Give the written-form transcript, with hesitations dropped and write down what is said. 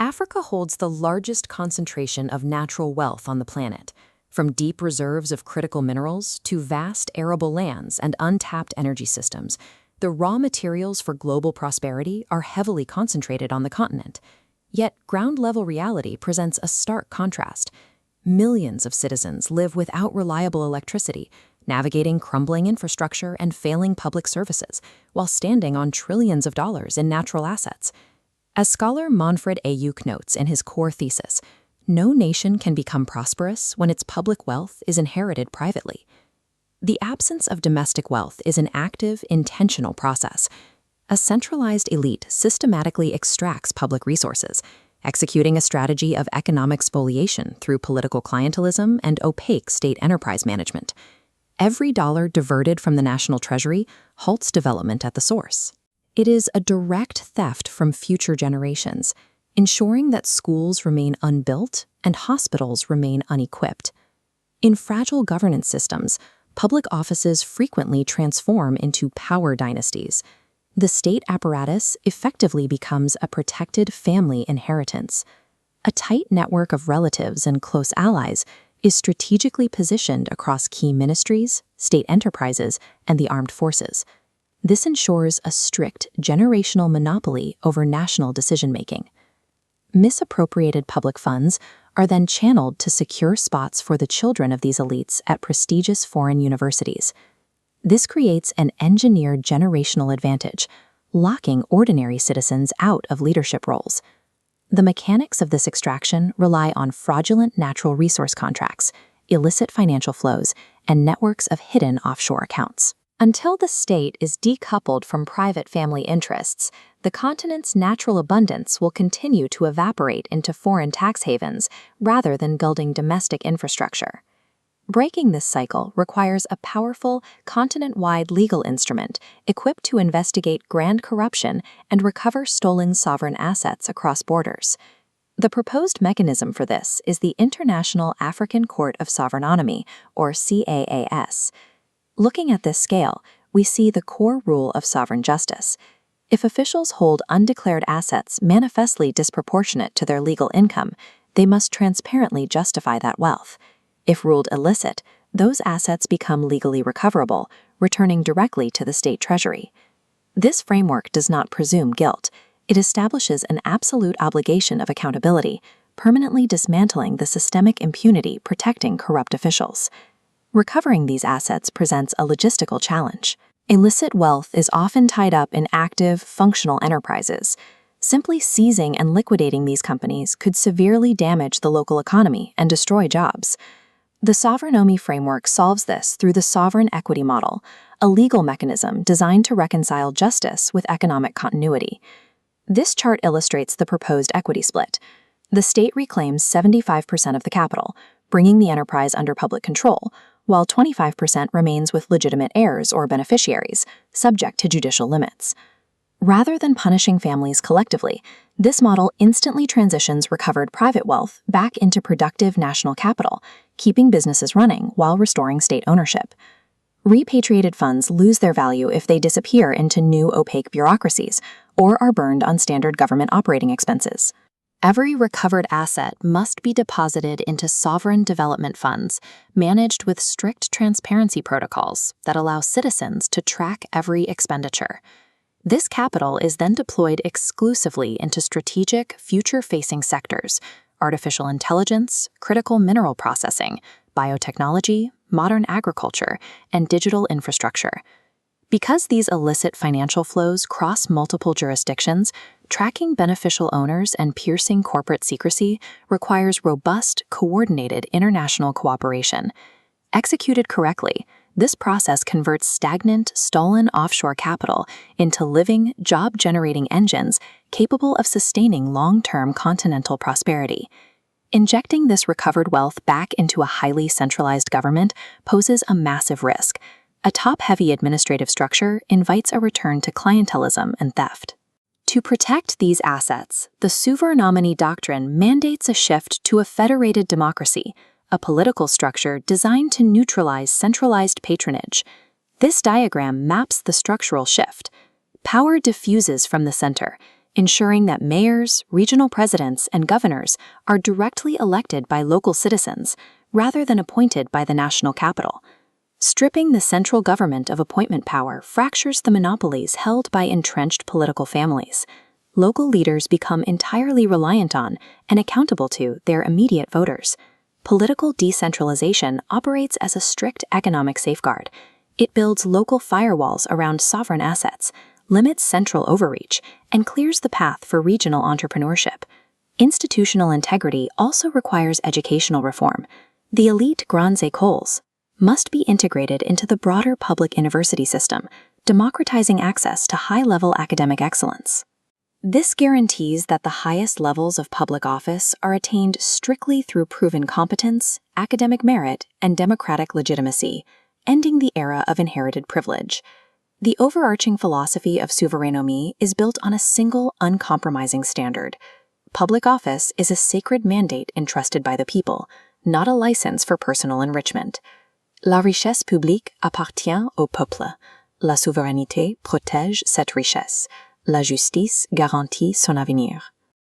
Africa holds the largest concentration of natural wealth on the planet, from deep reserves of critical minerals to vast arable lands and untapped energy systems. The raw materials for global prosperity are heavily concentrated on the continent. Yet, ground-level reality presents a stark contrast. Millions of citizens live without reliable electricity, navigating crumbling infrastructure and failing public services, while standing on trillions of dollars in natural assets. As scholar Manfred Ayuk notes in his core thesis, no nation can become prosperous when its public wealth is inherited privately. The absence of domestic wealth is an active, intentional process. A centralized elite systematically extracts public resources, executing a strategy of economic spoliation through political clientelism and opaque state enterprise management. Every dollar diverted from the national treasury halts development at the source. It is a direct theft from future generations, ensuring that schools remain unbuilt and hospitals remain unequipped. In fragile governance systems, public offices frequently transform into power dynasties. The state apparatus effectively becomes a protected family inheritance. A tight network of relatives and close allies is strategically positioned across key ministries, state enterprises, and the armed forces. This ensures a strict generational monopoly over national decision-making. Misappropriated public funds are then channeled to secure spots for the children of these elites at prestigious foreign universities. This creates an engineered generational advantage, locking ordinary citizens out of leadership roles. The mechanics of this extraction rely on fraudulent natural resource contracts, illicit financial flows, and networks of hidden offshore accounts. Until the state is decoupled from private family interests, the continent's natural abundance will continue to evaporate into foreign tax havens rather than building domestic infrastructure. Breaking this cycle requires a powerful, continent-wide legal instrument equipped to investigate grand corruption and recover stolen sovereign assets across borders. The proposed mechanism for this is the International African Court of Sovereignomy, or CAAS. Looking at this scale, we see the core rule of sovereign justice. If officials hold undeclared assets manifestly disproportionate to their legal income, they must transparently justify that wealth. If ruled illicit, those assets become legally recoverable, returning directly to the state treasury. This framework does not presume guilt. It establishes an absolute obligation of accountability, permanently dismantling the systemic impunity protecting corrupt officials. Recovering these assets presents a logistical challenge. Illicit wealth is often tied up in active, functional enterprises. Simply seizing and liquidating these companies could severely damage the local economy and destroy jobs. The Sovereignomy framework solves this through the sovereign equity model, a legal mechanism designed to reconcile justice with economic continuity. This chart illustrates the proposed equity split. The state reclaims 75% of the capital, bringing the enterprise under public control, while 25% remains with legitimate heirs or beneficiaries, subject to judicial limits. Rather than punishing families collectively, this model instantly transitions recovered private wealth back into productive national capital, keeping businesses running while restoring state ownership. Repatriated funds lose their value if they disappear into new opaque bureaucracies or are burned on standard government operating expenses. Every recovered asset must be deposited into sovereign development funds, managed with strict transparency protocols that allow citizens to track every expenditure. This capital is then deployed exclusively into strategic, future-facing sectors: artificial intelligence, critical mineral processing, biotechnology, modern agriculture, and digital infrastructure. Because these illicit financial flows cross multiple jurisdictions, tracking beneficial owners and piercing corporate secrecy requires robust, coordinated international cooperation. Executed correctly, this process converts stagnant, stolen offshore capital into living, job-generating engines capable of sustaining long-term continental prosperity. Injecting this recovered wealth back into a highly centralized government poses a massive risk. A top-heavy administrative structure invites a return to clientelism and theft. To protect these assets, the Sovereignomany doctrine mandates a shift to a federated democracy, a political structure designed to neutralize centralized patronage. This diagram maps the structural shift. Power diffuses from the center, ensuring that mayors, regional presidents, and governors are directly elected by local citizens rather than appointed by the national capital. Stripping the central government of appointment power fractures the monopolies held by entrenched political families. Local leaders become entirely reliant on and accountable to their immediate voters. Political decentralization operates as a strict economic safeguard. It builds local firewalls around sovereign assets, limits central overreach, and clears the path for regional entrepreneurship. Institutional integrity also requires educational reform. The elite grandes écoles must be integrated into the broader public university system, democratizing access to high-level academic excellence. This guarantees that the highest levels of public office are attained strictly through proven competence, academic merit, and democratic legitimacy, ending the era of inherited privilege. The overarching philosophy of Sovereignomics is built on a single, uncompromising standard. Public office is a sacred mandate entrusted by the people, not a license for personal enrichment. La richesse publique appartient au peuple. La souveraineté protège cette richesse. La justice garantit son avenir.